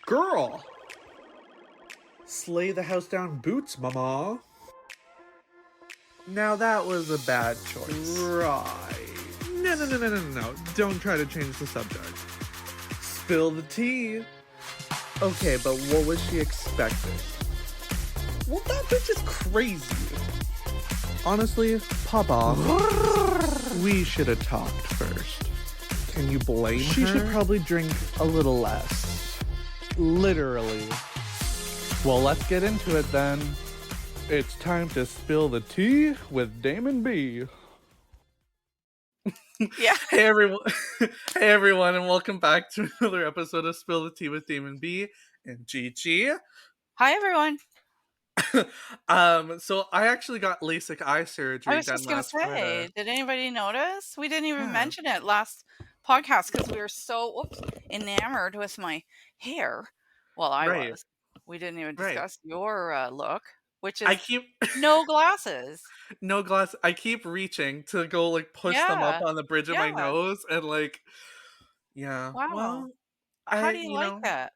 Girl, slay the house down boots, mama. Now that was a bad choice. Right. No. Don't try to change the subject. Spill the tea. Okay, but what was she expecting? Well, that bitch is crazy. Honestly, pop off. We should have talked first. Can you blame She her? should probably drink a little less. Literally. Well, let's get into it then. It's time to spill the tea with Damen B. Yeah. Hey everyone, hey everyone, and welcome back to another episode of Spill the Tea with Damen B and Gigi. Hi, everyone. So I actually got Lasik eye I surgery was done just going to last Friday. say, did anybody notice? We didn't even Yeah, mention it last podcast because we were so enamored with my hair. Well, I right, was. We didn't even right. discuss your look, which I is keep no glasses. no glass. I keep reaching to go like push them up Yeah. on the bridge of my Yeah. nose, and like, yeah. Wow. Well, How do you like that?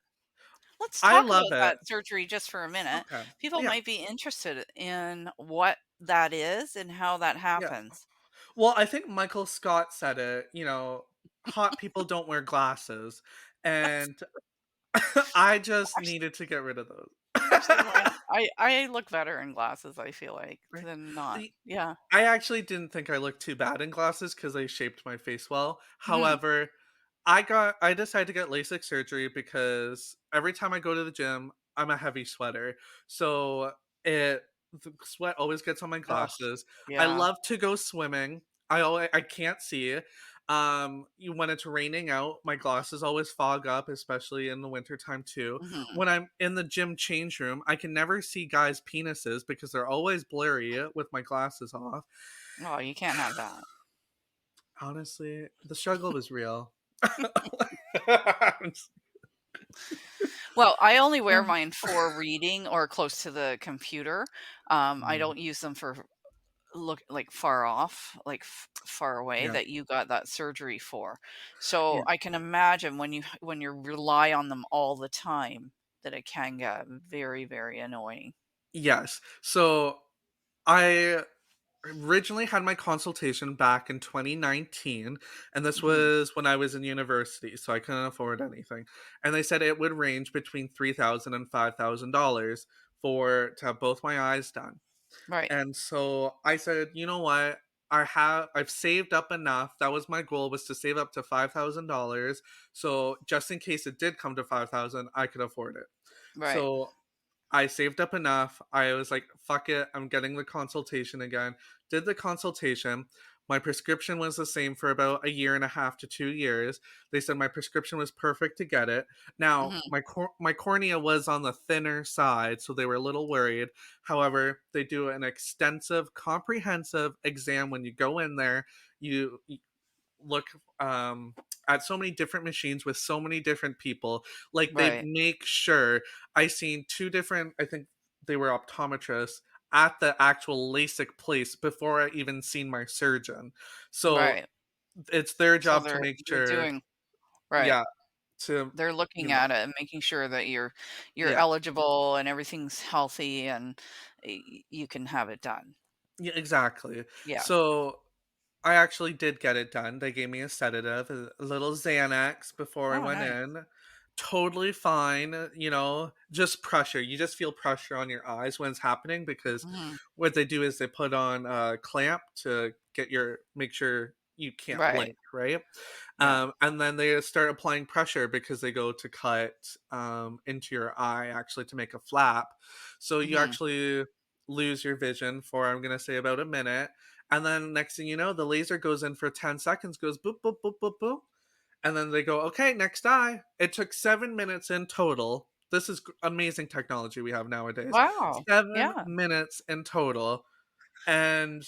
Let's I talk love about it. that surgery just for a minute. Okay, People yeah, might be interested in what that is and how that yeah. happens. Well, I think Michael Scott said it, hot people don't wear glasses. And I just needed to get rid of those. Actually, I look better in glasses, I feel like, Right. than not. See, Yeah. I actually didn't think I looked too bad in glasses because I shaped my face well. Mhm. However, I decided to get LASIK surgery because every time I go to the gym, I'm a heavy sweater. So it the sweat always gets on my Ugh, glasses. I yeah. love to go swimming. I can't see. When it's raining out, my glasses always fog up, especially in the wintertime too. Mhm. When I'm in the gym change room, I can never see guys' penises because they're always blurry with my glasses off. Oh, you can't have that. Honestly, the struggle was real. Well, I only wear mine for reading or close to the computer. I Mm, don't use them for look like far off, like far away yeah, that you got that surgery for. yeah. So I can imagine when you rely on them all the time that it can get very, very annoying. Yes. So I originally had my consultation back in 2019, and this Mhm. was when I was in university, so I couldn't afford anything. And they said it would range between $3,000 and $5,000 for to have both my eyes done. Right. And so I said, you know what? I've saved up enough. That was my goal, was to save up to $5,000. So just in case it did come to 5,000, I could afford it. Right. So I saved up enough. I was like, fuck it. I'm getting the consultation again. Did the consultation. My prescription was the same for about a year and a half to 2 years. They said my prescription was perfect to get it. Now, Mhm. my cornea was on the thinner side, so they were a little worried. However, they do an extensive, comprehensive exam when you go in there. You look um at so many different machines with so many different people, like they Right. make sure. I seen two different, I think they were optometrists at the actual LASIK place before I even seen my surgeon. So Right. it's their So job to make they're sure, doing right. yeah, to They're you looking know at it and making sure that you're yeah, eligible and everything's healthy and you can have it done. yeah, exactly. Yeah. So I actually did get it done. They gave me a sedative, a little Xanax before I Oh, went nice. in. Totally fine, just pressure. You just feel pressure on your eyes when it's happening because Mhm. what they do is they put on a clamp to make sure you can't Right. blink, right? Yeah. And then they start applying pressure because they go to cut into your eye actually to make a flap. So you Mhm. actually lose your vision for, I'm going to say, about a minute, and then next thing you know, the laser goes in for 10 seconds, goes boop, boop, boop, boop, boop. And then they go, okay, next eye. It took 7 minutes in total. This is amazing technology we have nowadays. Wow. 7 Yeah. minutes in total. And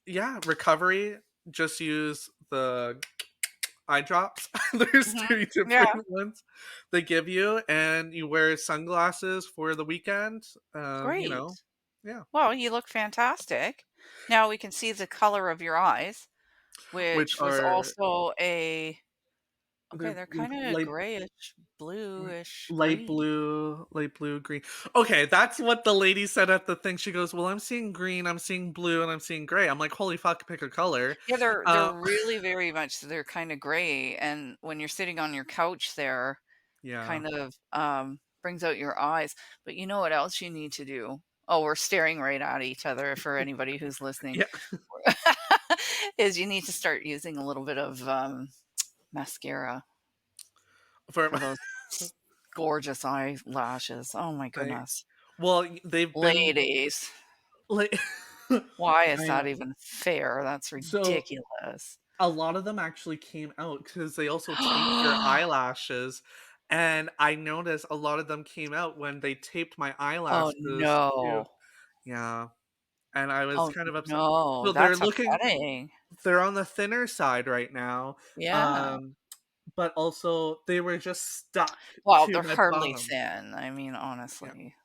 yeah, recovery, just use the eye drops. There's Mhm. three Yeah. different ones they give you, and you wear sunglasses for the weekend. Great. Yeah. Well, you look fantastic. Now we can see the color of your eyes, Which which was are also a okay, they're they're kind of light. grayish. bluish light green. blue, light blue, green. Okay, that's what the lady said at the thing. She goes, "Well, I'm seeing green, I'm seeing blue, and I'm seeing gray." I'm like, "Holy fuck, pick a color." Yeah, they're Uh, really very much they're kinda gray, and when you're sitting on your couch there, yeah, kind of, brings out your eyes. But you know what else you need to do? Oh, we're staring right at each other for anybody who's listening. yeah. Is you need to start using a little bit of, mascara For for those gorgeous eyelashes. Oh my like, goodness. well, they've been Ladies, like, why is I that know. even fair? That's So ridiculous. a lot of them actually came out because they also tape your eyelashes, and I noticed a lot of them came out when they taped my Oh, eyelashes too. no. Yeah, and I was Oh, kind of upset. no. So That's upsetting. they're on the thinner side right now, Yeah. um, but also they were just stuck Well, to they're my hardly bottom. thin. I mean, Yeah. honestly.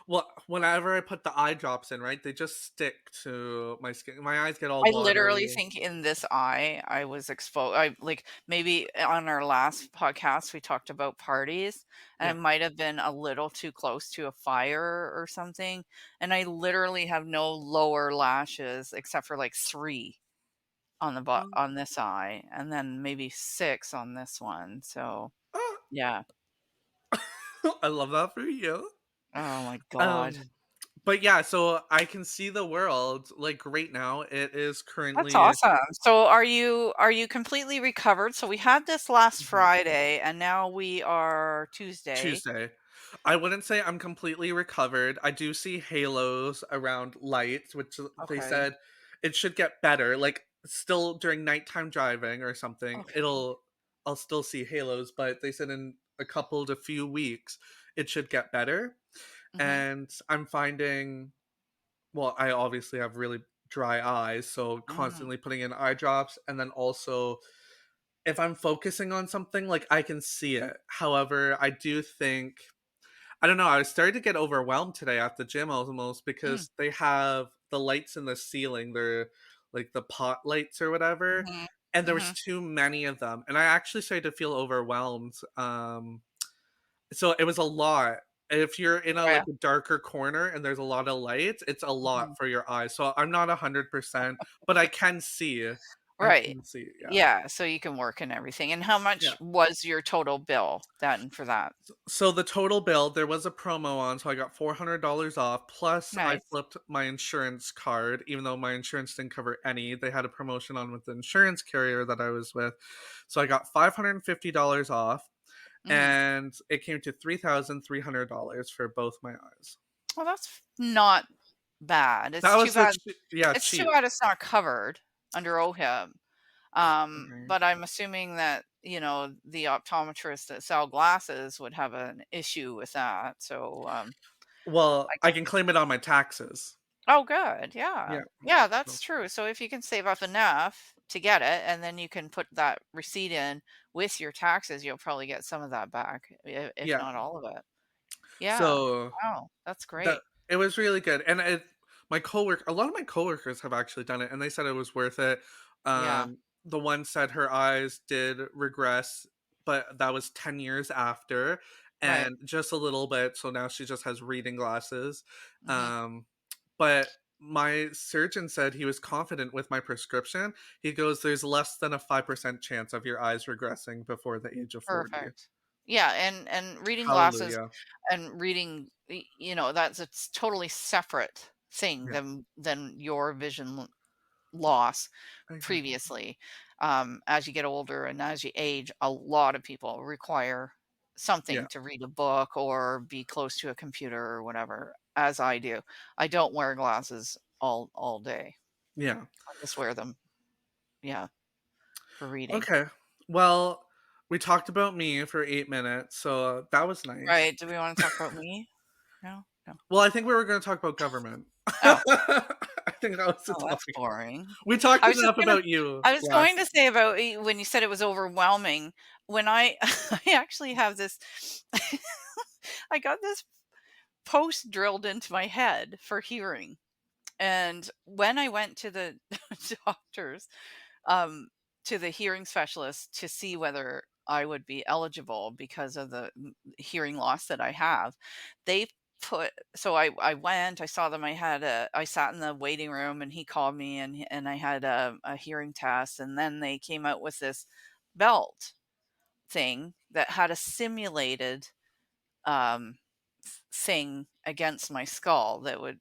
Well, whenever I put the eye drops in, right, they just stick to my skin. My eyes get all I literally watery. think in this eye, I was exposed. I like maybe on our last podcast, we talked about parties, and I Yeah. might have been a little too close to a fire or something. And I literally have no lower lashes except for like three Um, on this eye, and then maybe six on this one. So ah, yeah. I love that for you. Oh my god. Um, but yeah, so I can see the world like right now. It is That's currently awesome. So are you completely recovered? So we had this last Mhm. Friday and now we are Tuesday. Tuesday. I wouldn't say I'm completely recovered. I do see halos around lights, which they Okay. said it should get better. Like still during nighttime driving or something, Okay. I'll still see halos, but they said in a couple to few weeks it should get better. Mhm. And I'm finding, well, I obviously have really dry eyes, so Mm. constantly putting in eye drops, and then also if I'm focusing on something, like I can see it. However, I do think, I don't know, I was starting to get overwhelmed today at the gym almost Mm. because they have the lights in the ceiling. They're like the pot lights or whatever. Mhm. And there was Mhm. too many of them. And I actually started to feel overwhelmed. So it was a lot. If you're in a Yeah. like a darker corner and there's a lot of lights, it's a Mhm. lot for your eyes. So I'm not 100%, but I can see. I Right. can see, yeah. Yeah, so you can work and everything. And how Yeah. much was your total bill then for that? So the total bill, there was a promo on, so I got $400 off. Plus, I Nice. flipped my insurance card, even though my insurance didn't cover any. They had a promotion on with the insurance carrier that I was with, so I got $550 off, Mhm. and it came to $3,300 for both my eyes. Well, that's not bad. That was yeah, It's too cheap. bad it's not covered under OHIP. Okay. But I'm assuming that, the optometrists that sell glasses would have an issue with that. So, Well, I I can claim it on my taxes. oh, good. Yeah. Yeah. Yeah, So, that's true. So if you can save up enough to get it, and then you can put that receipt in with your taxes, you'll probably get some of that back, if yeah. not all of it. Yeah. So Wow, that's that great. it was really good, and a lot of my coworkers have actually done it, and they said it was worth it. Yeah. The one said her eyes did regress, but that was 10 years after, Right. and just a little bit, so now she just has reading glasses. Mhm. Um, but my surgeon said he was confident with my prescription. He goes, "There's less than a 5% chance of your eyes regressing before the age of 40." Perfect. Yeah, and reading glasses Hallelujah. and reading, that's it's totally separate thing Yeah. than your vision loss Exactly. previously. As you get older and as you age, a lot of people require Yeah. something to read a book or be close to a computer or whatever, as I do. I don't wear glasses all day. Yeah. I just wear them, yeah, for reading. Okay. Well, we talked about me for 8 minutes, so that was nice. Right. Do we want to talk about me? No? No. Well, I think we were gonna talk about government. Oh. I think that was the Oh, that's topic. boring. We talked I was just enough gonna about you I was last. going to say about when you said it was overwhelming, when I I actually have this I got this post drilled into my head for hearing. And when I went to the doctors, um, to the hearing specialist to see whether I would be eligible because of the hearing loss that I have. They I went, I saw them, I sat in the waiting room and he called me and I had a hearing test, and then they came out with this belt thing that had a simulated um thing against my skull that would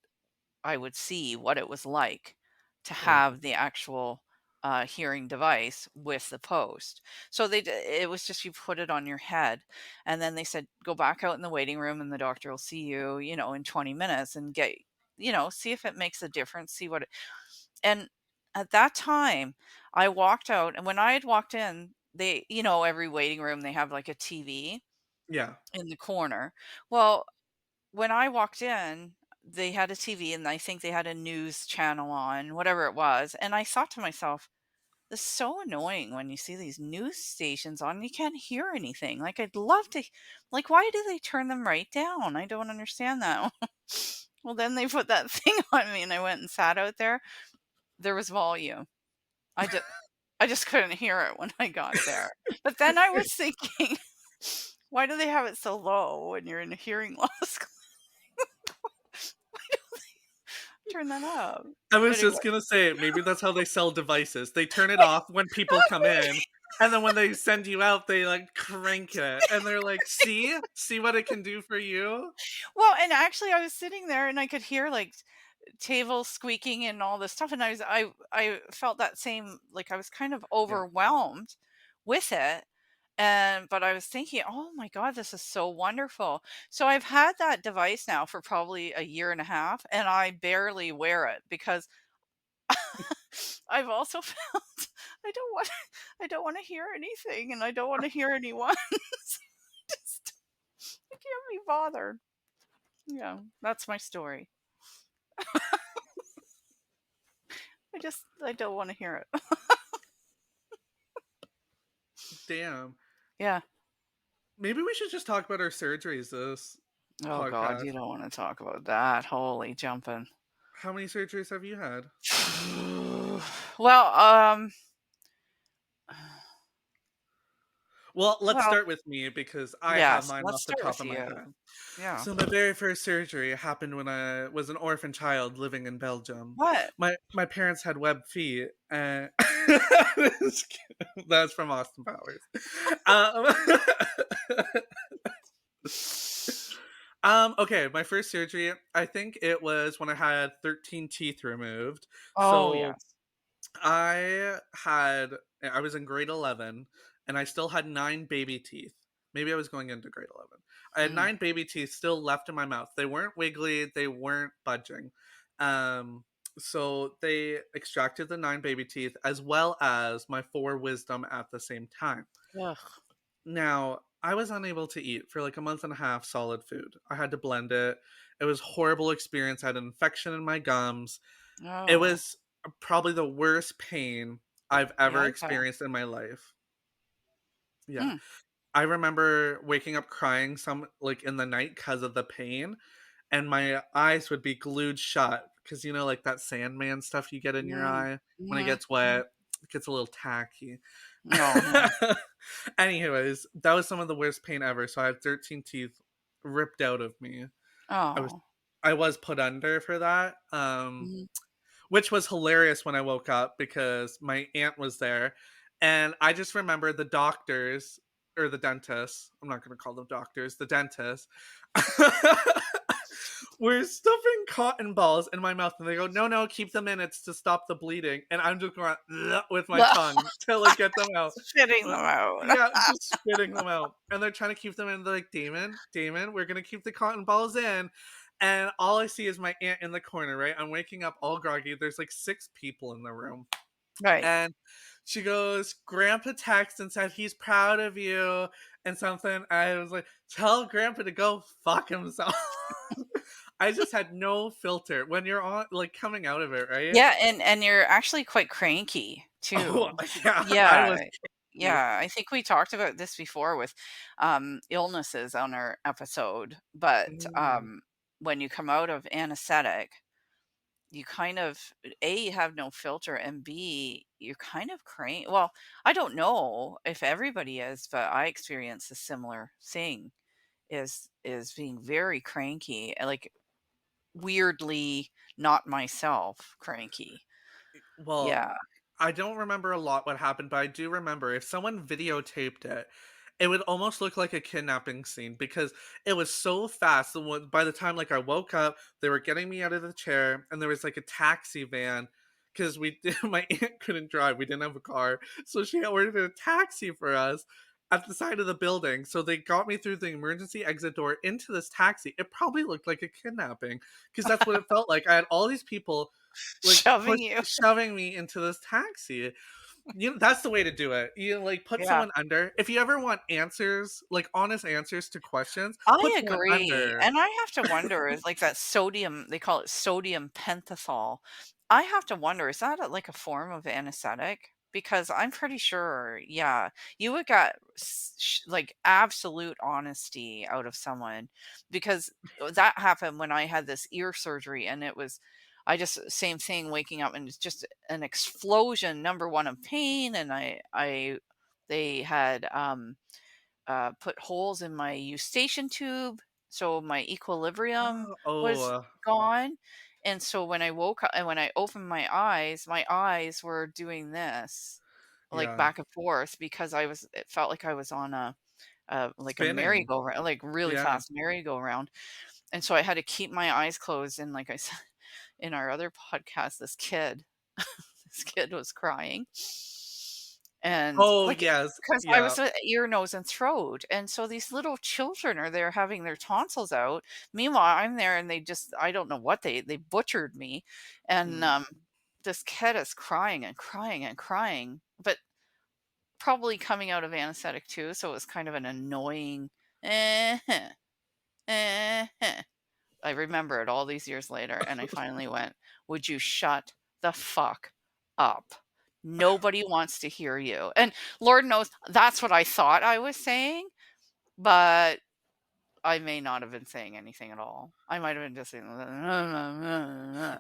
I would see what it was like to Oh, have the actual hearing device with the post. So it was just, you put it on your head, and then they said go back out in the waiting room and the doctor will see you, in 20 minutes and see if it makes a difference, see what it, and at that time I walked out, and when I had walked in, every waiting room they have like a TV yeah. in the corner. Well, when I walked in, they had a TV and I think they had a news channel on, whatever it was. And I thought to myself, this is so annoying when you see these news stations on and you can't hear anything. Like, I'd love to, like, why do they turn them right down? I don't understand that. Well, then they put that thing on me and I went and sat out there. There was volume. I just, I just couldn't hear it when I got there. But then I was thinking, why do they have it so low when you're in a hearing loss? Turn that up. I was Anyway. just gonna say, maybe that's how they sell devices. They turn it off when people come in, and then when they send you out, they like crank it, and they're like, see what it can do for you." Well, and actually I was sitting there and I could hear like tables squeaking and all this stuff, and I felt that same, like, I was kind of Yeah. overwhelmed with it. And but I was thinking, "Oh my god, this is so wonderful." So I've had that device now for probably a year and a half, and I barely wear it because I've also found I don't want I don't want to hear anything, and I don't want to hear anyone. So just I can't be bothered. Yeah, that's my story. I don't want to hear it. Damn. Yeah. Maybe we should just talk about our surgeries this Oh god, podcast. you don't want to talk about that. Holy jumping. How many surgeries have you had? Well, Well, let's well, start with me because I have yes, mine let's off the start top with of my you. head. Yeah. So my very first surgery happened when I was an orphan child living in Belgium. What? My parents had web feet, and that's from Austin Powers. Um, okay, my first surgery, I think it was when I had 13 teeth removed. Oh, So yes. I was in grade 11 and I still had 9 baby teeth. Maybe I was going into grade 11. I had Mm. 9 baby teeth still left in my mouth. They weren't wiggly, they weren't budging. Um so they extracted the 9 baby teeth as well as my 4 wisdom at the same time. Ugh. Now, I was unable to eat for like a month and a half solid food. I had to blend it. It was a horrible experience. I had an infection in my gums. It Oh. was probably the worst pain I've Yeah, ever I bet. experienced in my life. Yeah. Mm. I remember waking up crying some like in the night because of the pain, and my eyes would be glued shut because like that Sandman stuff you get in your Mm. eye when it Mhm. gets wet, it gets a little tacky. No, no. Anyways, that was some of the worst pain ever. So I had 13 teeth ripped out of me. I was Oh. I was put under for that. Mhm. Which was hilarious when I woke up because my aunt was there. And I just remember the doctors or the dentists, I'm not going to call them doctors, the dentists were stuffing cotton balls in my mouth. And they go, no, no, keep them in. It's to stop the bleeding. And I'm just going "Ugh," with my tongue to like get them out. Spitting them out. Yeah, just spitting them out. And they're trying to keep them in. They're like, Damon, we're going to keep the cotton balls in. And all I see is my aunt in the corner, right? I'm waking up all groggy. There's like 6 people in the room. Right. And she goes, Grandpa texted and said he's proud of you and something. I was like, tell Grandpa to go fuck himself. I just had no filter when you're on, like coming out of it, right? Yeah, and you're actually quite cranky Oh, too. yeah, I Yeah. was. Yeah, I think we talked about this before with illnesses on our episode, but Mm, when you come out of anesthetic, you kind of A, you have no filter, and B, you're kind of well, I don't know if everybody is, but I experience a similar thing, is being very cranky, like, weirdly not myself cranky. Well, Yeah. I don't remember a lot what happened, but I do remember if someone videotaped it, it would almost look like a kidnapping scene because it was so fast. By the time like I woke up, they were getting me out of the chair, and there was like a taxi van because my aunt couldn't drive. We didn't have a car, so she ordered a taxi for us at the side of the building. So they got me through the emergency exit door into this taxi. It probably looked like a kidnapping because that's what it felt like. I had all these people like Shoving you. shoving me into this taxi. That's the way to do it. Like put Yeah. someone under. If you ever want answers, like honest answers to questions, put I someone agree, under. and I have to wonder, is like that sodium, they call it sodium pentothal. I have to wonder, is that like a form of anesthetic? Because I'm pretty sure, yeah, you would get like absolute honesty out of someone, because that happened when I had this ear surgery, and it was, I just, same thing, waking up and it's just an explosion, number one, of pain, and they had put holes in my eustachian tube, so my equilibrium Oh, was oh, gone. And so when I woke up and when I opened my eyes were doing this, like yeah, back and forth, because it felt like I was on like a spinning. merry-go-round, like really Yeah. fast merry-go-round. And so I had to keep my eyes closed. And like I said in our other podcast, this kid was crying. And Oh like, yes, because I yeah. was ear, nose, and throat. And so these little children are there having their tonsils out. Meanwhile, I'm there and I don't know what they butchered me. And Mm. this kid is crying and crying and crying, but probably coming out of anesthetic too. So it was kind of an annoying, eh, heh, eh, heh. I remember it all these years later, and I finally went, "Would you shut the fuck up? Nobody wants to hear you." And Lord knows that's what I thought I was saying, but I may not have been saying anything at all. I might have been just saying,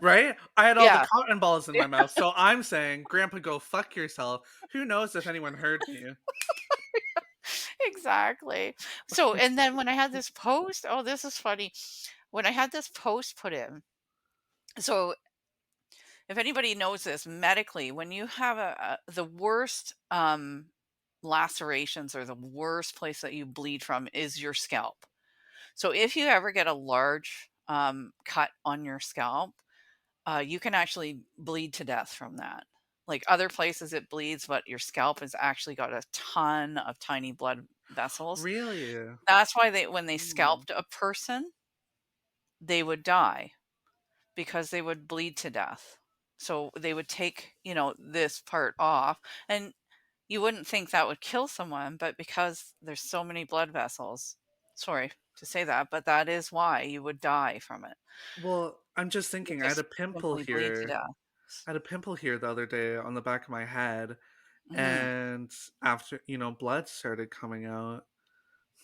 Right? I had all the yeah, cotton balls in my mouth, so I'm saying, "Grandpa, go fuck yourself." Who knows if anyone heard me? exactly. So, and then when I had this post, oh, this is funny. When I had this post put in, so if anybody knows this medically, when you have the worst lacerations, or the worst place that you bleed from, is your scalp. So if you ever get a large cut on your scalp, you can actually bleed to death from that. Like other places it bleeds, but your scalp has actually got a ton of tiny blood vessels. Really? That's why when they Mm. scalped a person, they would die, because they would bleed to death. So they would take, this part off, and you wouldn't think that would kill someone, but because there's so many blood vessels, sorry to say that, but that is why you would die from it. Well, I'm just You thinking, I had a just pimple simply bleed to here. death. I had a pimple here the other day on the back of my head, Mhm. and after, blood started coming out.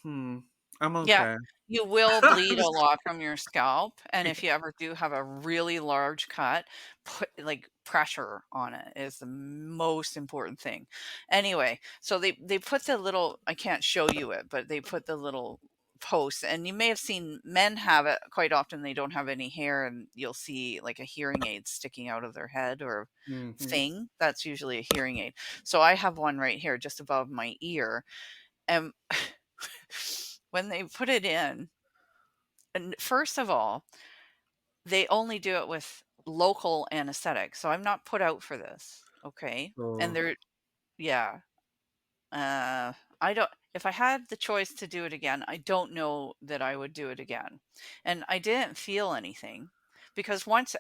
Hmm. I'm Yeah, okay. you will I'm bleed a just lot from your scalp, and kidding. if you ever do have a really large cut, put like pressure on it is the most important thing. Anyway, so they put the little, I can't show you it, but they put the little post, and you may have seen men have it quite often. They don't have any hair, and you'll see like a hearing aid sticking out of their head or Mhm. thing. That's usually a hearing aid. So I have one right here just above my ear, and when they put it in, and first of all, they only do it with local anesthetic, so I'm not put out for this, okay? And Oh, they're, yeah, I don't, if I had the choice to do it again, I don't know that I would do it again. And I didn't feel anything, because once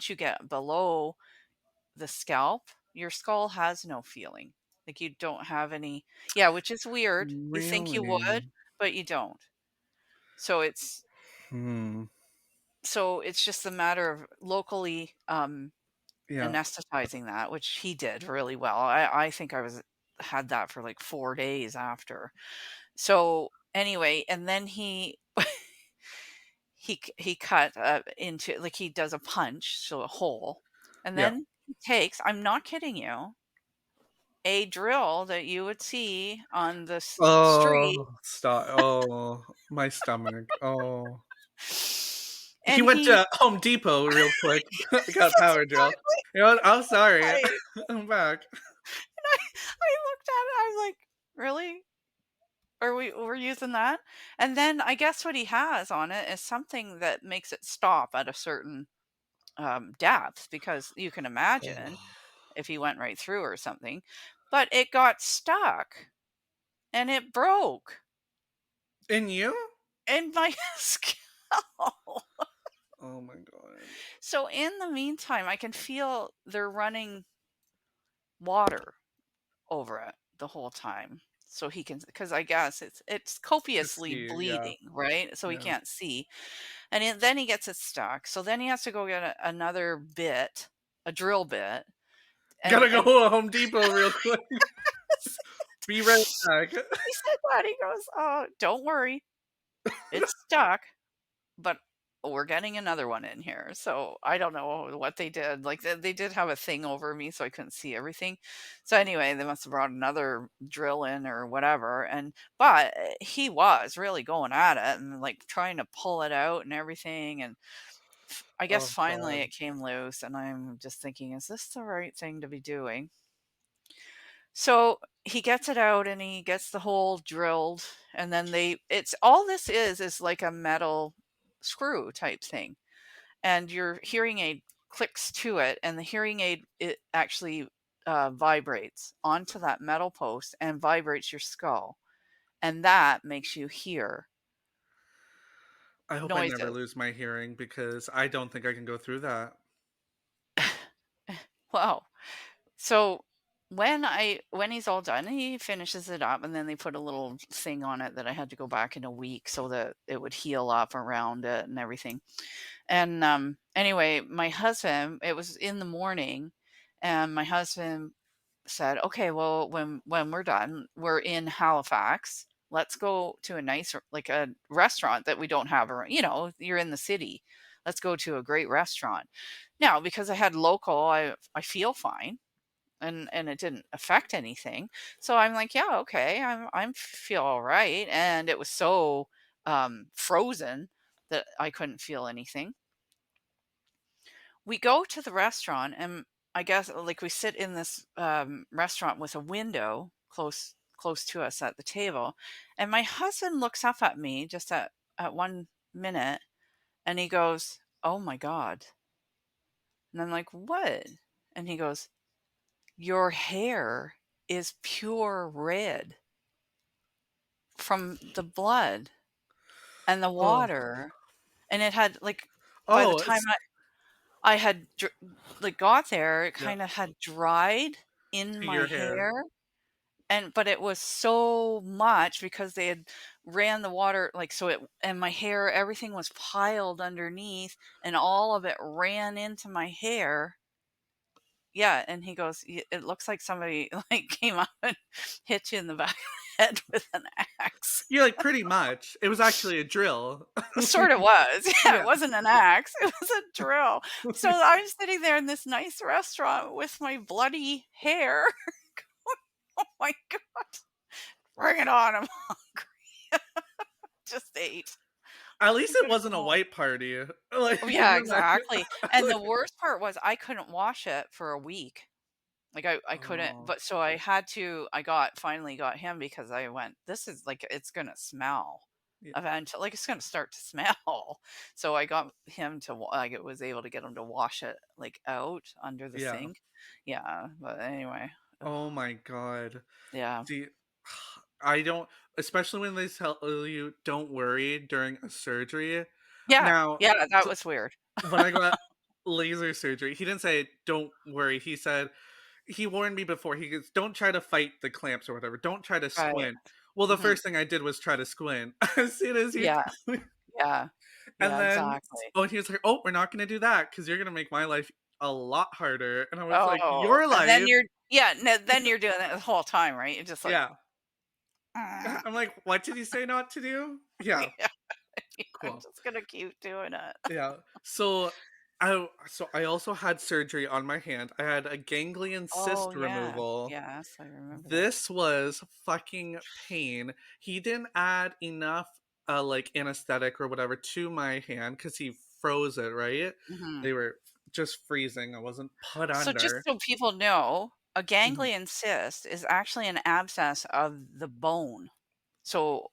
you get below the scalp, your skull has no feeling. Like you don't have any, yeah, which is weird. You think you would, really? but you don't. So Hmm. it's just a matter of locally Yeah. anesthetizing that, which he did really well. I think had that for like 4 days after. So anyway, and then he cut into, like, he does a punch, so a hole, and Yeah. then he takes, I'm not kidding you, a drill that you would see on the street, Oh, stop. Oh, my stomach. Oh. He and went he to Home Depot real quick, got a that's power drill. exactly You know what? I'm sorry. right. I'm back. I looked at it, I'm like, really? We're using that? And then I guess what he has on it is something that makes it stop at a certain depth, because you can imagine Oh. if he went right through or something. But it got stuck and it broke And you? in my scalp. Oh my god. So in the meantime, I can feel they're running water over it the whole time. So he can, because I guess it's To copiously see, yeah, bleeding, right? So he yeah. can't see. And then he gets it stuck. So then he has to go get another bit, a drill bit, Gotta go and to Home Depot real quick. Be right back. he said that, he goes, "Oh, don't worry, it's stuck, but we're getting another one in here." So I don't know what they did. Like they did have a thing over me, so I couldn't see everything. So anyway, they must have brought another drill in or whatever. And but he was really going at it and like trying to pull it out and everything. And I guess Oh finally god. it came loose. And I'm just thinking, is this the right thing to be doing? So he gets it out and he gets the hole drilled, and then it's all this is like a metal screw type thing, and your hearing aid clicks to it, and the hearing aid, it actually vibrates onto that metal post and vibrates your skull, and that makes you hear I hope I never noises. lose my hearing because I don't think I can go through that. Wow. So when he's all done, he finishes it up, and then they put a little thing on it that I had to go back in a week so that it would heal up around it and everything. And anyway, my husband, it was in the morning, and my husband said, "Okay, well, when we're done, we're in Halifax. Let's go to a nice, like a restaurant that we don't have around. You're in the city. Let's go to a great restaurant." Now, because I had local, I feel fine, and it didn't affect anything. So I'm like, yeah, okay, I'm feel all right. And it was so frozen that I couldn't feel anything. We go to the restaurant, and I guess like we sit in this restaurant with a window close to us at the table, and my husband looks up at me just at 1 minute, and he goes, "Oh my god." And I'm like, "What?" And he goes, "Your hair is pure red from the blood and the Oh. water." And it had, like, by the Oh, time it's I had like got there, it yeah, kind of had dried in to my your hair. hair. And but it was so much because they had ran the water, like, so it, and my hair, everything was piled underneath, and all of it ran into my hair. Yeah, and he goes, It looks like somebody like came up and hit you in the back of the head with an axe." You're like, "Pretty much." It was actually a drill. Sort of was. Yeah, it Yeah. wasn't an axe, it was a drill. So I'm sitting there in this nice restaurant with my bloody hair. Oh my god, bring it on, I'm hungry. Just ate. At least I'm it gonna wasn't go a home. white party. Like, Oh, can yeah, you imagine? exactly. And the worst part was I couldn't wash it for a week. Like, I couldn't, Oh, but so I finally got him, because I went, "This is like, it's gonna smell yeah, eventually, like, it's gonna start to smell." So I got him to like, it was able to get him to wash it, like, out under the yeah. sink. Yeah, but anyway. Ugh, Oh my god. yeah. See, I don't, especially when they tell you, "Don't worry," during a surgery. Yeah, Now, yeah, that so was weird. when I got laser surgery, he didn't say, "Don't worry." He said, he warned me before. He goes, "Don't try to fight the clamps or whatever. Don't try to Right. squint." Well, the Mhm. first thing I did was try to squint as soon as he Yeah, told me. yeah, And yeah, then, exactly. oh, he was like, "Oh, we're not gonna do that because you're gonna make my life a lot harder." And I was like, Oh, "Your and then life?" you're, yeah, no, then you're doing it the whole time, right? You're just like, Yeah. "Ah." I'm like, "What did you say not to do?" Yeah. Yeah. I'm Cool. just gonna keep doing it. Yeah. So I also had surgery on my hand. I had a ganglion Oh, cyst yeah. removal. Yes, I remember that. This was fucking pain. He didn't add enough like anesthetic or whatever to my hand cuz he froze it, right? Mhm. They were just freezing. I wasn't put So just under. so people know, a Mhm. ganglion cyst is actually an abscess of the bone. So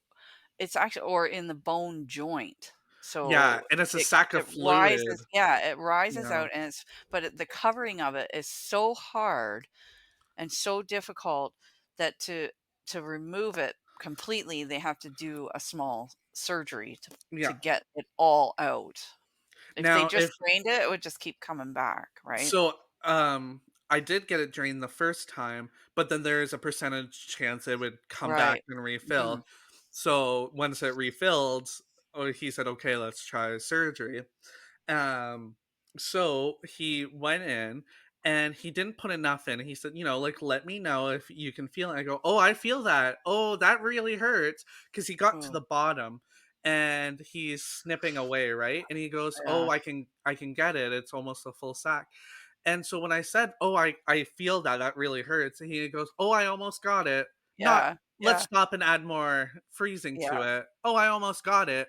it's actually or in the bone joint. Yeah, So and it's a it sack of it fluid. rises yeah, it rises Yeah. out and it's but the covering of it is so hard and so difficult that to remove it completely, they have to do a small surgery to Yeah. get it all out. If they Now, just if drained it, it would just keep coming back, right? So, I did get it drained the first time, but then there's a percentage chance it would come back Right. and refill. Mhm. So once it refilled, oh, he said, "Okay, let's try surgery." Um, so he went in and he didn't put enough in. He said, like, let me know if you can feel it. I go, oh, I feel that. Oh, that really hurts. Cause he got to Oh, the bottom and he's snipping away, right? And he goes, oh, yeah. I can get it. It's almost a full sack. And so when I said, oh, I feel that, that really hurts. And he goes, oh, I almost got it. Not, Yeah. let's Yeah. stop and add more freezing to Yeah. it. Oh, I almost got it.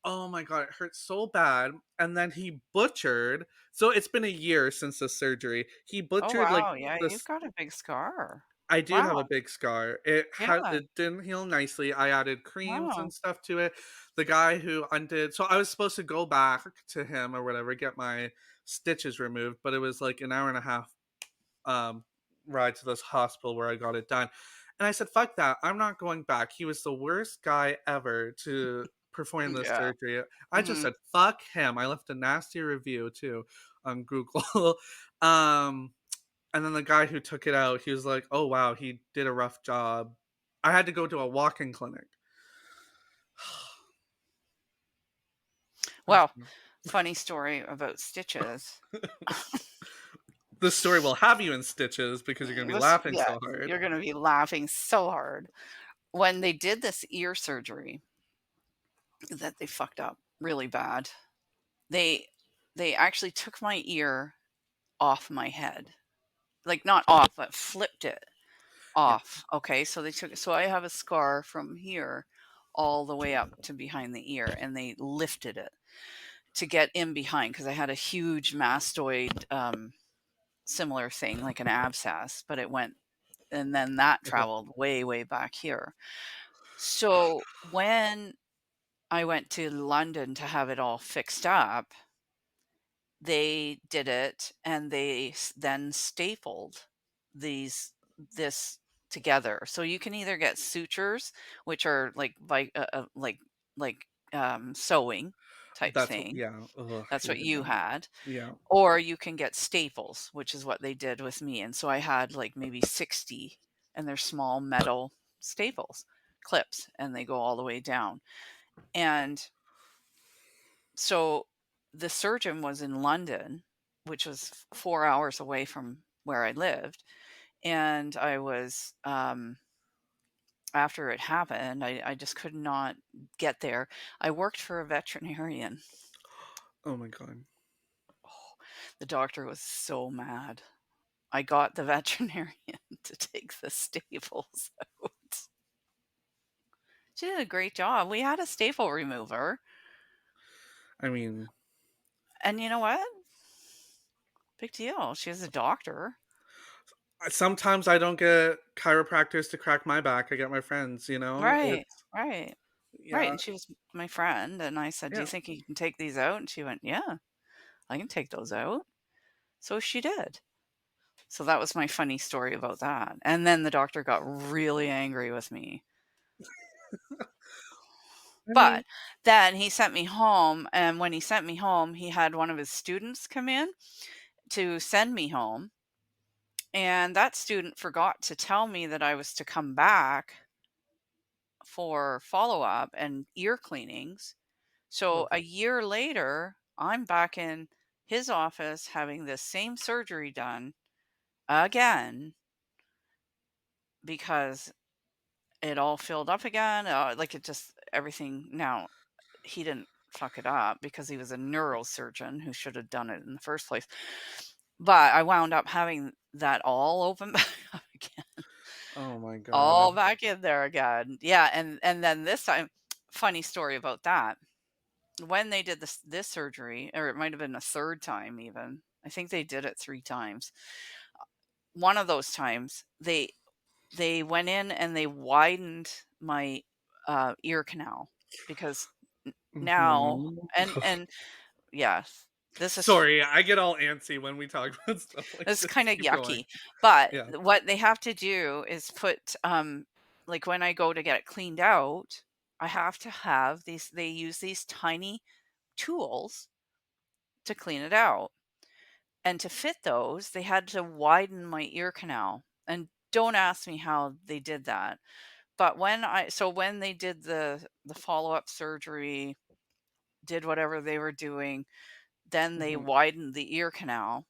Oh my god, it hurts so bad. And then he butchered. So it's been a year since the surgery. He Oh, butchered like wow. Yeah, you've this. got a big scar. I do have a Wow. big scar. Yeah. It didn't heal nicely. I added creams Wow. and stuff to it. The guy who undid, so I was supposed to go back to him or whatever, get my stitches removed, but it was like an hour and a half um, ride to this hospital where I got it done. And I said, fuck that. I'm not going back. He was the worst guy ever to perform this Yeah. surgery. I just Mhm. said, fuck him. I left a nasty review too on Google. um, and then the guy who took it out, he was like, oh, wow, he did a rough job. I had to go to a walk in clinic. Well, funny story about stitches. This story will have you in stitches because you're going to be This laughing yes, so hard. you're gonna be laughing so hard. When they did this ear surgery that they fucked up really bad, they they actually took my ear off my head. Like, not off, but flipped it Yeah. off, okay? So they took so I have a scar from here all the way up to behind the ear, and they lifted it to get in behind because I had a huge mastoid, similar thing, like an abscess, but it went and then that traveled way, way back here. So when I went to London to have it all fixed up, they did it and they then stapled these this together. So you can either get sutures, which are like sewing type That's what, thing. yeah. Ugh, That's what hated you that. had. Yeah. Or you can get staples, which is what they did with me. And so I had like maybe 60 and they're small metal staples, clips, and they go all the way down. And so the surgeon was in London, which was 4 hours away from where I lived, and I was, after it happened, I just could not get there. I worked for a veterinarian. Oh my god. Oh, the doctor was so mad. I got the veterinarian to take the staples out. She did a great job. We had a staple remover, I mean, and you know what? Big deal. She was a doctor. sometimes I don't get chiropractors to crack my back. I get my friends, Right, It's right. Right, yeah, and she was my friend, and I said, "Do you yeah. think you can take these out?" And she went, "Yeah, I can take those out." So she did. So that was my funny story about that. And then the doctor got really angry with me. I mean, But then he sent me home, and when he sent me home, he had one of his students come in to send me home, and that student forgot to tell me that I was to come back for follow-up and ear cleanings. So ugh, a year later, I'm back in his office having the same surgery done again because it all filled up again. Like it just everything. Now he didn't. fuck it up because he was a neurosurgeon who should have done it in the first place. But I wound up having that all open back up again, Oh my all god. back in there again. Yeah, and then this time, funny story about that. When they did this surgery, or it might have been a third time even. I think they did it 3 times. One of those times, they went in and they widened my, ear canal because n now Mhm. and yeah, this is Sorry, I get all antsy when we talk about stuff like it's this. kinda Keep going. yucky, but Yeah. what they have to do is put, like, when I go to get it cleaned out, I have to have they use these tiny tools to clean it out, and to fit those, they had to widen my ear canal, and don't ask me how they did that, but when they did the follow-up surgery, did whatever they were doing, then they Mhm. widened the ear canal.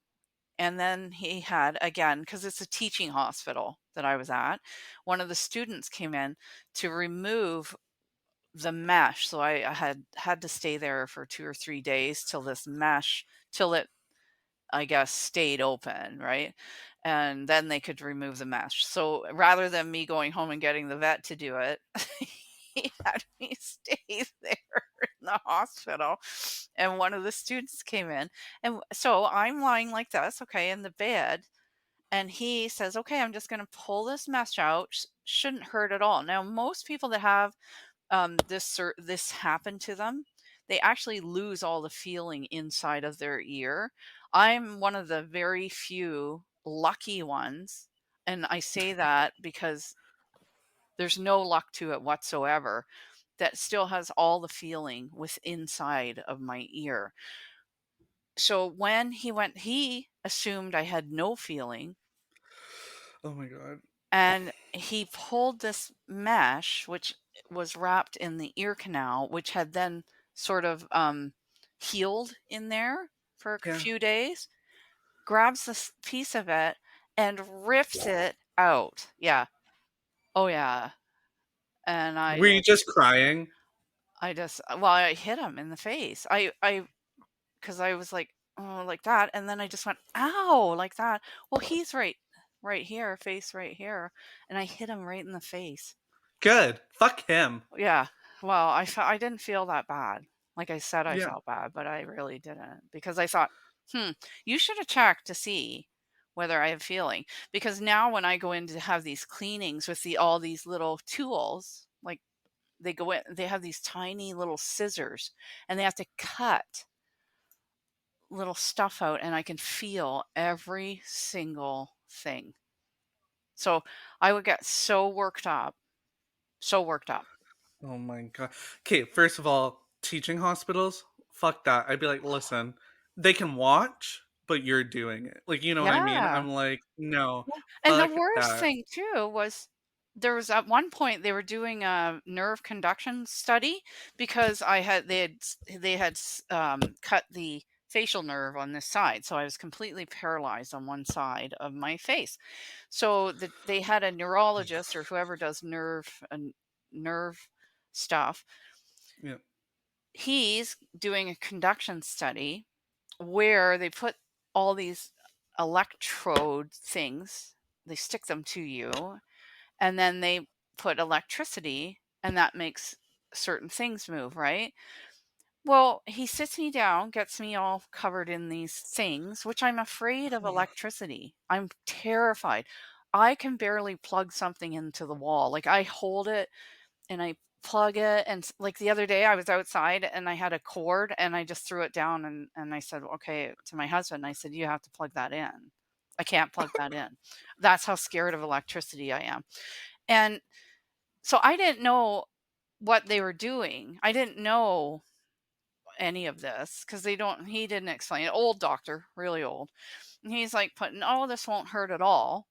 And then he had, again, because it's a teaching hospital that I was at, one of the students came in to remove the mesh. So I had to stay there for 2 or 3 days till this mesh, till it, I guess, stayed open, right? And then they could remove the mesh. So rather than me going home and getting the vet to do it, he had me stay there in the hospital. And one of the students came in. And so I'm lying like this, okay, in the bed. And he says, okay, I'm just going to pull this mesh out. Shouldn't hurt at all. Now, most people that have this happened to them, they actually lose all the feeling inside of their ear. I'm one of the very few lucky ones, and I say that because there's no luck to it whatsoever, that still has all the feeling with inside of my ear. So when he went, he assumed I had no feeling, Oh my god. and he pulled this mesh which was wrapped in the ear canal, which had then sort of healed in there for a Yeah. few days, grabs this piece of it and rips it out. Yeah. Oh yeah. And Were you just crying? I hit him in the face. Because I was like, oh, like that, and then I just went, ow, like that. Well, he's right here, face right here, and I hit him right in the face. Good. Fuck him. Yeah. Well, I didn't feel that bad. Like I said, I Yeah. felt bad, but I really didn't because I thought, you should have checked to see whether I have feeling. Because now when I go in to have these cleanings with all these little tools, like they go in, they have these tiny little scissors and they have to cut little stuff out, and I can feel every single thing. So I would get so worked up, so worked up. Oh my god. Okay, first of all, teaching hospitals, fuck that. I'd be like, listen, they can watch, but you're doing it. Like, you know what I mean? Yeah. I'm like, no, Yeah, and the fuck worst that. thing too was there was at one point they were doing a nerve conduction study because they had cut the facial nerve on this side, so I was completely paralyzed on one side of my face. So they had a neurologist or whoever does nerve stuff. Yeah. He's doing a conduction study where they put all these electrode things, they stick them to you, and then they put electricity, and that makes certain things move, right? Well, he sits me down, gets me all covered in these things, which I'm afraid of electricity. I'm terrified. I can barely plug something into the wall. Like I hold it and I plug it, and like the other day I was outside and I had a cord and I just threw it down, and I said, okay, to my husband, I said, you have to plug that in. I can't plug that in. That's how scared of electricity I am. And so I didn't know what they were doing. I didn't know any of this because he didn't explain it. Old doctor, really old. And he's like putting, oh, this won't hurt at all.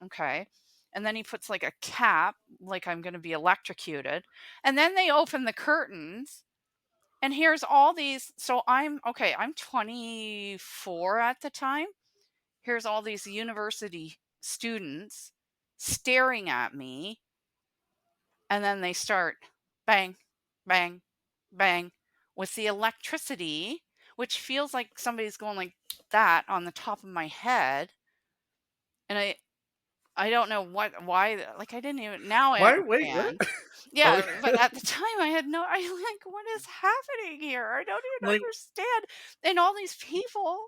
Okay. And then he puts like a cap, like I'm going to be electrocuted. And then they open the curtains, and here's all these. So I'm 24 at the time. Here's all these university students staring at me. And then they start bang, bang, bang. with the electricity, which feels like somebody's going like that on the top of my head, and I don't know why, like, I didn't even now I Why? Wait, what? understand. Yeah, but Okay. at the time, I had no I like, "What is happening here? I don't even Like, understand." And all these people,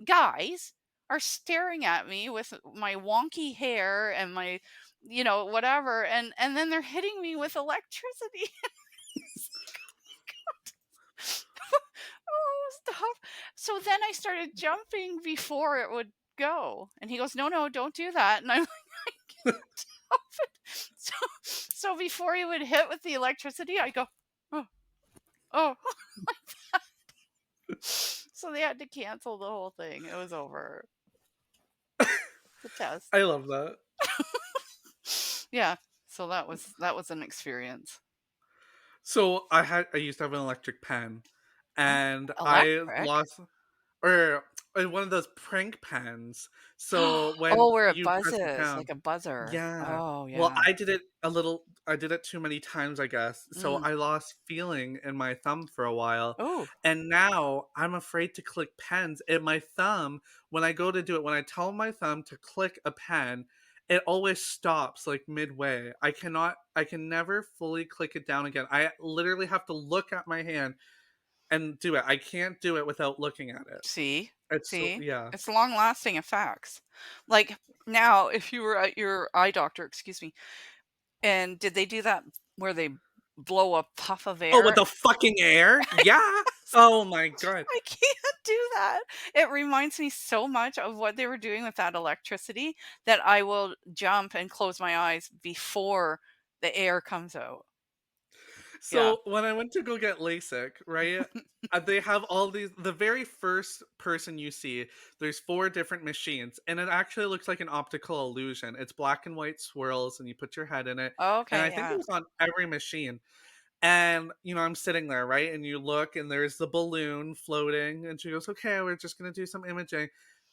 guys, are staring at me with my wonky hair and my, whatever, and then they're hitting me with electricity. It's like, "Oh, stop." So then I started jumping before it would go, and he goes, "No, no, don't do that." And I'm like, "I can't help it." So before he would hit with the electricity, I go, "Oh, oh." So they had to cancel the whole thing. It was over. The test. I love that. Yeah. So that was an experience. So I used to have an electric pen, Oh, and I electric? lost or one of those prank pens. So when Oh, where it you press it buzzes down, like a buzzer. yeah. Oh, Well, yeah. I did it too many times, I guess. So Mm. I lost feeling in my thumb for a while. Oh, And now I'm afraid to click pens. In my thumb, when I go to do it, when I tell my thumb to click a pen, it always stops like midway. I can never fully click it down again. I literally have to look at my hand and do it. I can't do it without looking at it. see? It's so, See? yeah. It's long-lasting effects. Like, now, if you were at your eye doctor, excuse me, and did they do that where they blow a puff of Oh, with air? the fucking air? Yeah. Oh my god. I can't do that. It reminds me so much of what they were doing with that electricity that I will jump and close my eyes before the air comes out. Yeah. So when I went to go get LASIK, right? They have all these. The very first person you see, there's four different machines, and it actually looks like an optical illusion. It's black and white swirls, and you put your head in it. And I Okay, think it yeah. was on every machine. And I'm sitting there, right? And you look, and there's the balloon floating, and she goes, "Okay, we're just gonna do some imaging."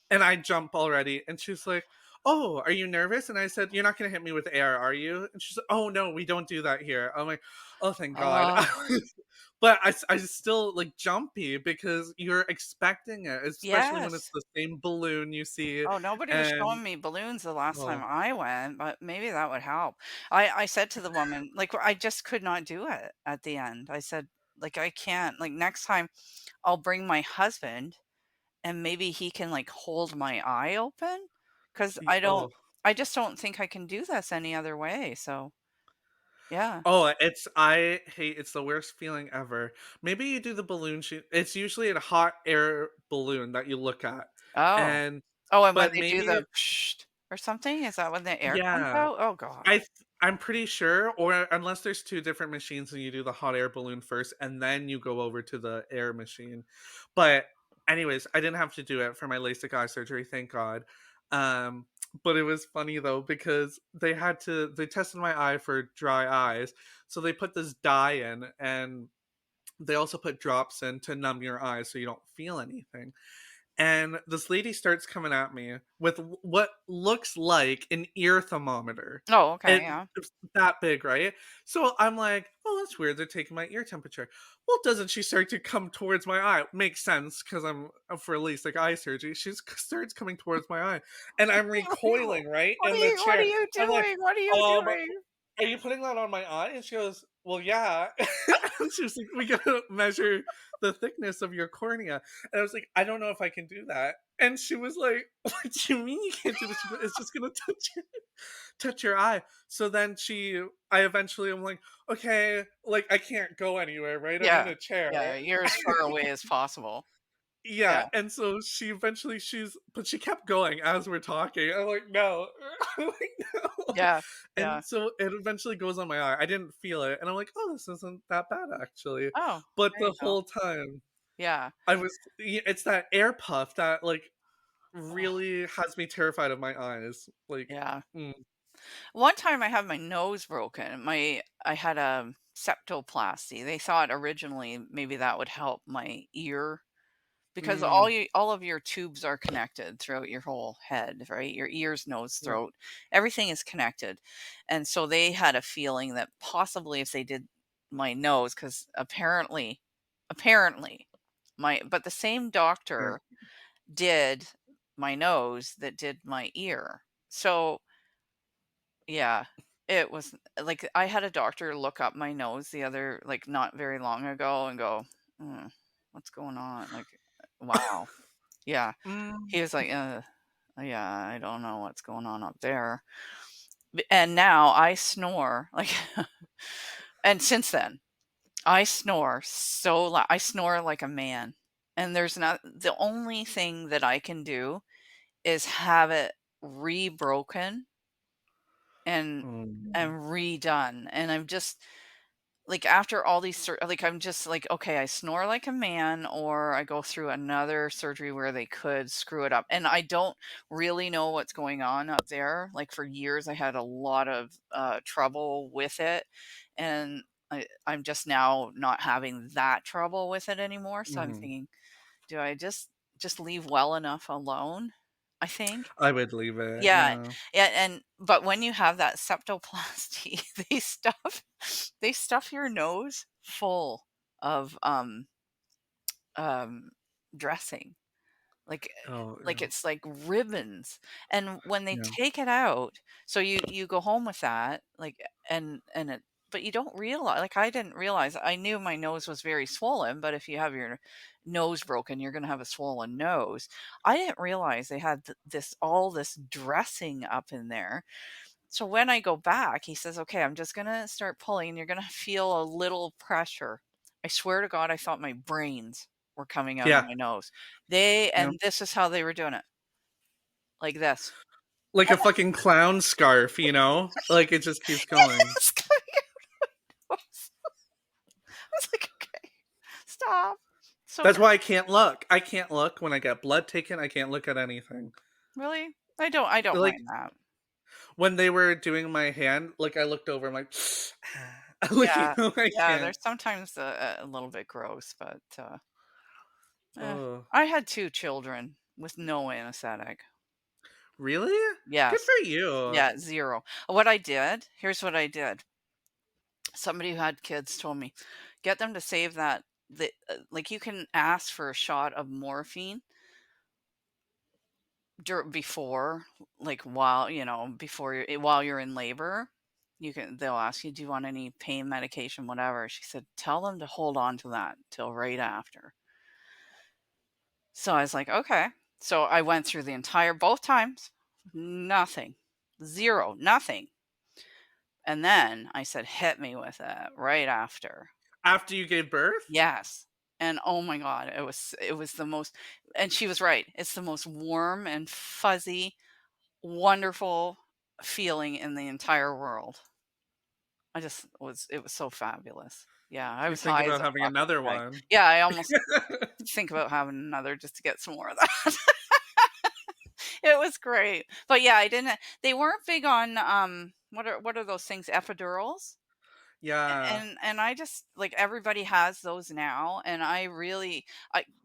And I jump already. And she's like, "Oh, are you nervous?" And I said, "You're not going to hit me with air, are you?" And she's like, "Oh, no, we don't do that here." I'm like, "Oh, thank God." Oh, But I still like jumpy because you're expecting it, especially when it's yes. the same balloon you see. Oh, nobody was And, showing me balloons the last time oh, I went, but maybe that would help. I said to the woman, like, I just could not do it at the end. I said, like, I can't. Like, next time I'll bring my husband and maybe he can like hold my eye open because oh. I just don't think I can do this any other way. So, yeah. Oh, I hate it's the worst feeling ever. Maybe you do the balloon shoot. It's usually a hot air balloon that you look at. Oh. And Oh, and when but they do maybe the psh or something, is that when the air comes yeah. out? Oh god. I th I'm pretty sure, or unless there's 2 different machines and you do the hot air balloon first and then you go over to the air machine. But anyways, I didn't have to do it for my LASIK eye surgery, thank God. Um, but it was funny though because they tested my eye for dry eyes. So they put this dye in and they also put drops in to numb your eyes so you don't feel anything. And this lady starts coming at me with what looks like an ear thermometer. Oh, okay, yeah. It's that big, right? So I'm like, oh, that's weird. They're taking my ear temperature. Well, doesn't she start to come towards my eye? Makes sense because I'm for at least like eye surgery. She starts coming towards my eye, and I'm recoiling right in the What are chair. you I'm like, doing? What are you um, doing? are you putting that on my eye? And she goes, well, yeah. And she was like, we gotta measure the thickness of your cornea. And I was like, I don't know if I can do that. And she was like, what do you mean you can't do this? She goes, it's just gonna touch your eye. So then I eventually am like, okay, like I can't go anywhere, right? I'm in Yeah. a chair. Yeah, you're as far away as possible. Yeah, Yeah. and so she eventually but she kept going as we're talking. I'm like, no, I'm like, no. Yeah. Yeah. And so it eventually goes on my eye. I didn't feel it, and I'm like, oh, this isn't that bad actually. Oh, But there you the go. whole time, Yeah. it's that air puff that like Oh, really has me terrified of my eyes. Like, yeah. mm, One time I had my nose broken. I had a septoplasty. They thought originally maybe that would help my ear because mm, all of your tubes are connected throughout your whole head, right? Your ears, nose, yeah, throat, everything is connected. And so they had a feeling that possibly if they did my nose, because apparently apparently. But the same Yeah. doctor did my nose that did my ear. So, yeah, it was like I had a doctor look up my nose the other like not very long ago and go, "Hmm, what's going on?" Like, wow. Yeah. Mm. He was like, yeah, I don't know what's going on up there." And now I snore like and since then, I snore so loud. I snore like a man. And there's not the only thing that I can do is have it rebroken and Oh, no. and redone. And I'm just like after all these like I'm just like okay, I snore like a man or I go through another surgery where they could screw it up. And I don't really know what's going on up there. Like for years I had a lot of trouble with it and I'm just now not having that trouble with it anymore. So I'm Mhm. thinking, do I just leave well enough alone? I think. I would leave it, Yeah, yeah. yeah, and but when you have that septoplasty, they stuff your nose full of, um, dressing, like Oh, like yeah. it's like ribbons, and when they Yeah. take it out so you go home with that, like, and it but you don't realize like, I didn't realize I knew my nose was very swollen, but if you have your nose broken, you're gonna have a swollen nose. I didn't realize they had this all this dressing up in there. So when I go back, he says, "Okay, I'm just gonna start pulling, you're gonna feel a little pressure." I swear to God, I thought my brains were coming out of Yeah. my nose. Yeah. And this is how they were doing it, like this. Like a fucking clown scarf, you know? Like, it just keeps going. It's coming out. I was like, "Okay, stop." So That's why I can't look. I can't look when I get blood taken, I can't look at anything. really? I don't Like, mind that. when they were doing my hand, like, I looked over, I'm like, like, you Yeah. know, I Yeah, can't. there's sometimes a little bit gross, but, eh. Oh, I had 2 children with no anesthetic. really? Good Yes. for you. Yeah, 0. Here's what I did. Somebody who had kids told me, "Get them to save that" like, you can ask for a shot of morphine before, like, while, before while you're in labor. They'll ask you, "Do you want any pain medication?" Whatever. She said, "Tell them to hold on to that till right after." So I was like, "Okay." So I went through the entire both times, nothing. 0, nothing. And then I said, "Hit me with it right after." After you gave birth? Yes. And oh my god, it was the most and she was right. It's the most warm and fuzzy, wonderful feeling in the entire world. It was so fabulous. Yeah, I You was think high as about a having fucking another kite. one. Yeah, I almost think about having another just to get some more of that. It was great. But yeah, I didn't they weren't big on, what are those things, epidurals? Yeah. And I just like everybody has those now, and I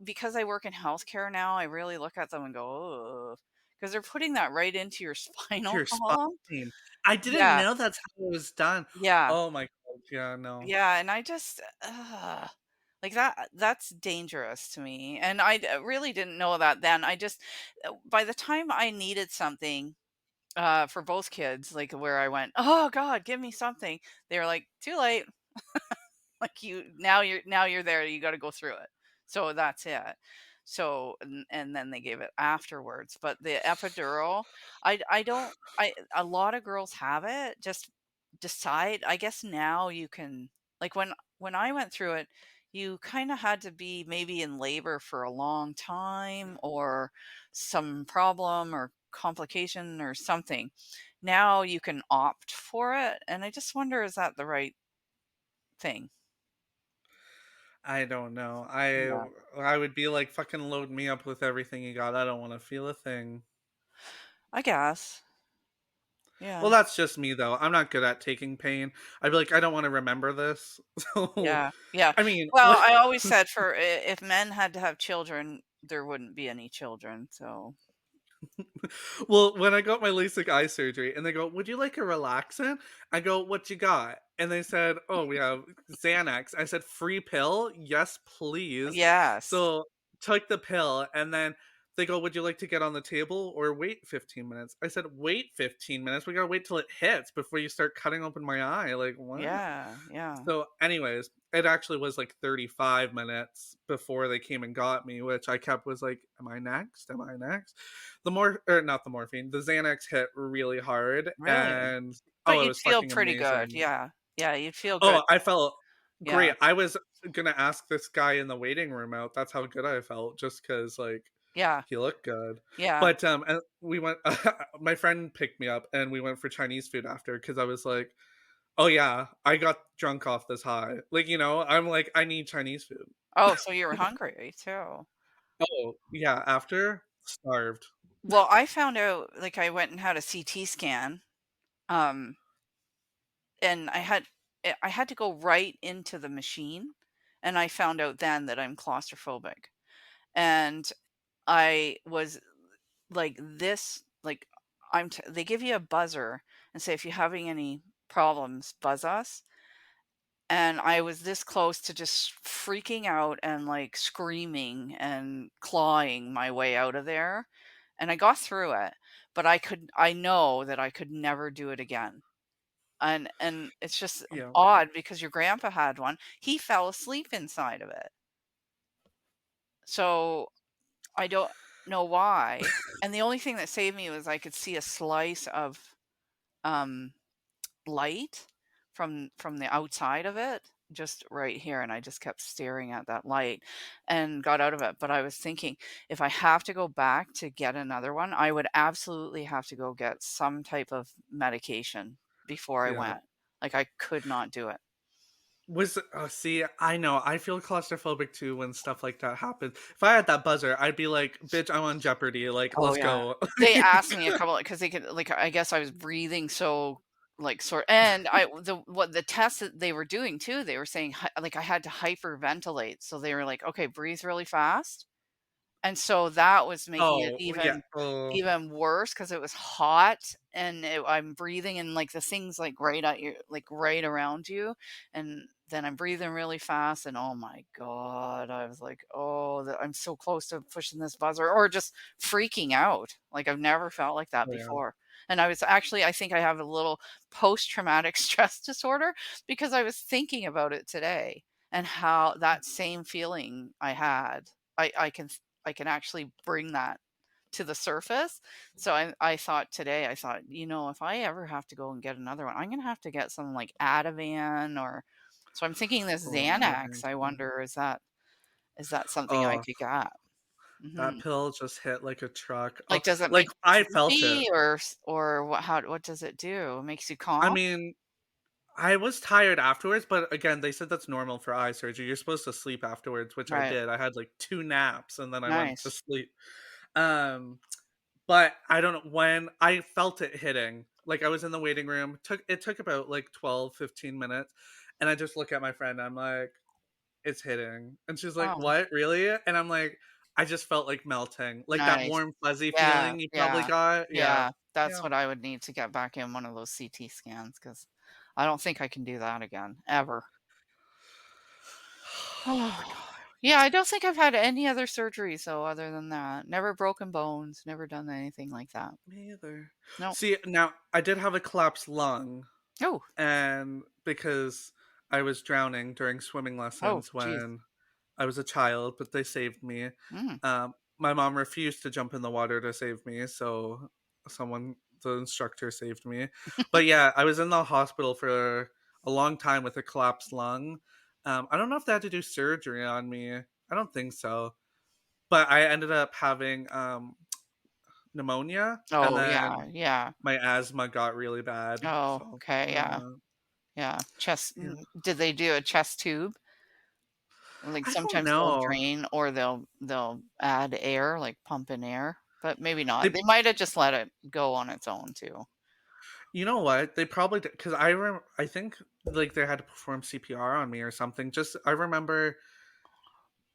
because I work in healthcare now, I really look at them and go, oh, because they're putting that right into your To spinal your column. spine. I didn't Yeah, know that's how it was done. yeah, Oh my god, yeah, no. yeah, and I just like that's dangerous to me, and really didn't know that then. I just by the time I needed something for both kids, like where I went, oh God, give me something. They were like, too late. Like now you're there, you gotta go through it. So that's it. So and then they gave it afterwards. But the epidural, I don't I a lot of girls have it, just decide I guess now you can like when I went through it, you kind of had to be maybe in labor for a long time or some problem or complication or something. Now you can opt for it. And I just wonder, is that the right thing? I don't know. Yeah. I would be like, "Fucking load me up with everything you got. I don't wanna feel a thing." I guess. Well, Yeah. that's just me, though. I'm not good at taking pain. I'd be like, "I don't wanna remember this." So, Yeah. Yeah. I mean, Well, I always said if men had to have children, there wouldn't be any children. So Well, when I got my Lasik eye surgery and they go, "Would you like a relaxant?" I go, "What you got?" And they said, "Oh, we have Xanax." I said, "Free pill? Yes, please." Yes. So, took the pill and then they go, "Would you like to get on the table or wait 15 minutes?" I said, "Wait 15 minutes? We gotta wait till it hits before you start cutting open my eye." Like, what? Yeah, yeah. So, anyways, it actually was like 35 minutes before they came and got me, which I kept was like, "Am I next? Am I next?" Or not the morphine, the Xanax hit really hard, Really? and But oh, it you'd was feel fucking pretty good, amazing. yeah. Yeah, you'd feel good. Oh, I felt Yeah, great. I was gonna ask this guy in the waiting room out. That's how good I felt, just because like yeah, he looked good. yeah. But and we went. My friend picked me up, and we went for Chinese food after because I was like, "Oh yeah, I got drunk off this high." Like, I'm like, "I need Chinese food." Oh, so you were hungry too. Oh, yeah, after, starved. Well, I found out, like, I went and had a CT scan, um, and I had to go right into the machine, and I found out then that I'm claustrophobic, and I was like this, like, they give you a buzzer and say, "If you're having any problems, buzz us." And I was this close to just freaking out and, like, screaming and clawing my way out of there, and I got through it, but I know that I could never do it again, and it's just Yeah. odd because your grandpa had one. He fell asleep inside of it, so I don't know why, and the only thing that saved me was I could see a slice of, um light from the outside of it, just right here, and I just kept staring at that light and got out of it. But I was thinking, if I have to go back to get another one, I would absolutely have to go get some type of medication before I Yeah. went. Like, I could not do it. See, I know, I feel claustrophobic too when stuff like that happens. If I had that buzzer, I'd be like, "Bitch, I'm on Jeopardy, like, Oh, let's yeah. go." They asked me a couple because they could, like, I guess I was breathing so, like, and the tests that they were doing too, they were saying, like, I had to hyperventilate, so they were like, "Okay, breathe really fast." And so that was making it Oh, yeah. Oh, even worse because it was hot and I'm breathing and, like, the thing's, like, right around you, and then I'm breathing really fast, and oh my god, I was like, "Oh, I'm so close to pushing this buzzer," or just freaking out, like, I've never felt like that oh, yeah. before. And I think I have a little post-traumatic stress disorder because I was thinking about it today and how that same feeling I had, I can actually bring that to the surface. So I thought today, I thought, if I ever have to go and get another one, I'm gonna have to get some like Ativan or so I'm thinking this Oh, I don't Xanax, think I so. wonder, is that something I Oh, could get? that Mhm. pill just hit like a truck. Oh, Like, does it like, make I you felt it. sleepy or what does it do? It makes you I calm? mean, I was tired afterwards, but again, they said that's normal for eye surgery. You're supposed to sleep afterwards, which I Right. did. I had like 2 naps and then I went to Nice. sleep. Um, but I don't know when I felt it hitting. Like I was in the waiting room. It took about like 12, 15 minutes. And I just look at my friend. I'm like, it's hitting. And she's like, Oh, "What? Really?" And I'm like, I just felt like melting. Like that nice. warm fuzzy Yeah, feeling you probably yeah, got. Yeah. yeah. That's Yeah. what I would need to get back in one of those CT scans because I don't think I can do that again, ever. Oh my god. Yeah, I don't think I've had any other surgeries though other than that. Never broken bones, never done anything like that. Me either. No. See, now I did have a collapsed lung. Oh, And because I was drowning during swimming oh, lessons geez. when I was a child, but they saved me. Mm. My mom refused to jump in the water to save me, so the instructor saved me. But yeah, I was in the hospital for a long time with a collapsed lung. I don't know if they had to do surgery on me. I don't think so. But I ended up having pneumonia, and Oh, then yeah, yeah. my asthma got really bad. Oh, So okay, yeah, yeah. yeah. Did they do a chest tube? Like I don't sometimes they'll know. drain or they'll add air, like pump in air, but maybe not. They They might have just let it go on its own too. You know what? They probably did because I think, like, they had to perform CPR on me or something. Just I remember,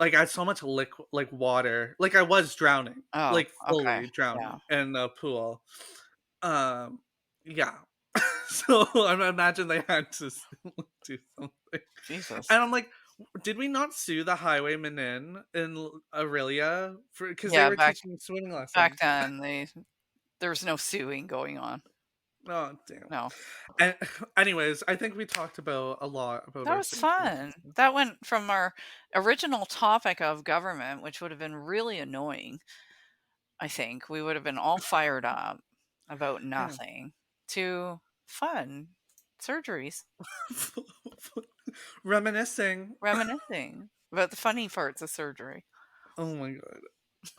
like I had so much liquid, like water, like I was drowning, Oh, like okay. fully Yeah. drowning in the pool. Um, yeah. So I imagine they had to do something, Jesus. and I'm like, did we not sue the highwaymen in Aurelia for because they Yeah, were teaching swimming back lessons? then there was no suing going on. Oh damn. No. And anyways, I think we talked about a lot about That our was surgeries and fun. stuff. That went from our original topic of government, which would have been really annoying, I think. We would have been all fired up about Yeah. nothing, to fun surgeries, Reminiscing. reminiscing about the funny parts of surgery. Oh my god.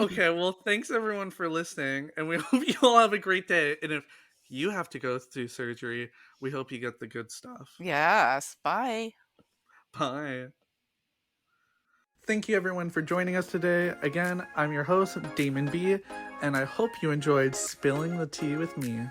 Okay, well, thanks everyone for listening, and we hope you all have a great day. And if you have to go through surgery, we hope you get the good stuff. Yes. Bye. Bye. Thank you everyone for joining us today. Again, I'm your host, Damen B, and I hope you enjoyed spilling the tea with me.